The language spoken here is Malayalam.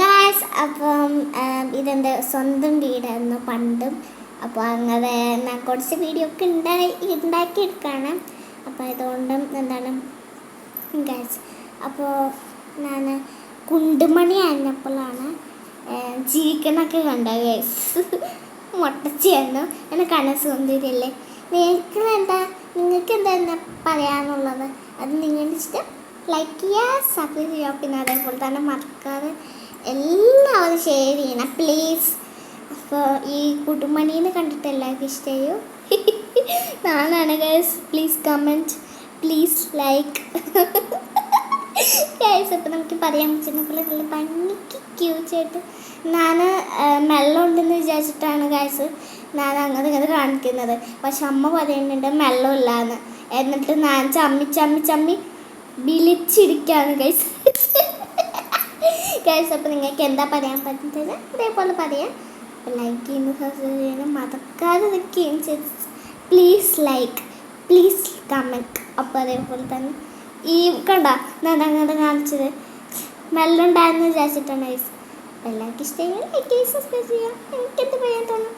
ഗായ്സ് അപ്പം ഇതെൻ്റെ സ്വന്തം വീടായിരുന്നു പണ്ടും. അപ്പോൾ അങ്ങനെ ഞാൻ കുറച്ച് വീഡിയോ ഒക്കെ ഉണ്ടാക്കിയെടുക്കുകയാണ്. അപ്പോൾ അതുകൊണ്ടും എന്താണ് ഗായ്സ്, അപ്പോൾ ഞാൻ കുണ്ടുമണി ആയിരുന്നപ്പോഴാണ് ജീവിക്കണൊക്കെ കണ്ട ഗായ്സ്. മുട്ടച്ചിയായിരുന്നു. എന്നെ കാണാൻ സുന്ദരിയല്ലേ. നിങ്ങൾക്ക് എന്താ പറയാനുള്ളത്? അത് നിങ്ങളുടെ ഇഷ്ടം. ലൈക്ക് ചെയ്യുക, സബ്സ്ക്രൈബ് ചെയ്യുക, പിന്നെ അതേപോലെ തന്നെ മറക്കാതെ എല്ലാവരും ഷെയർ ചെയ്യണം പ്ലീസ്. അപ്പോൾ ഈ കുടുംബണീനെ കണ്ടിട്ട് എല്ലാവർക്കും ഇഷ്ടമായോ? നാളാണ് guys. Please comment, please like guys. അപ്പോൾ നമുക്ക് പറയാൻ പറ്റുന്ന നല്ല ഭംഗിക്ക് ക്യൂട്ടായിട്ട് ഞാൻ മെല്ലെ ഉണ്ടെന്ന് വിചാരിച്ചിട്ടാണ് ഗൈസ് ഞാൻ അങ്ങനെ കാണിക്കുന്നത്. പക്ഷെ അമ്മ പറയുന്നുണ്ട് മെല്ലെ ഇല്ലാന്ന്. എന്നിട്ട് ഞാൻ ചമ്മി വിളിച്ചിരിക്കുകയാണ് ഗൈസ്. ഗൈസ്, അപ്പോൾ നിങ്ങൾക്ക് എന്താ പറയാൻ പറ്റുന്നത് അതേപോലെ പറയാം. ലൈക്ക് ചെയ്യുന്ന സബ്സ്ക്രൈബ് ചെയ്യണം, മറക്കാതെ നിൽക്കുകയും ചെയ്ത് പ്ലീസ് ലൈക്ക്, പ്ലീസ് കമൻറ്റ്. അപ്പോൾ അതേപോലെ തന്നെ ഈ കണ്ട ഞാൻ അങ്ങനെ കാണിച്ചത് മെല്ലുണ്ടായെന്ന് വിചാരിച്ചിട്ടാണ് ഗൈസ്. എല്ലാവർക്കും ഇഷ്ടമെങ്കിൽ ലൈക്ക് ചെയ്ത് സബ്സ്ക്രൈബ് ചെയ്യാം. എനിക്കെന്ത് പറയാൻ തോന്നും.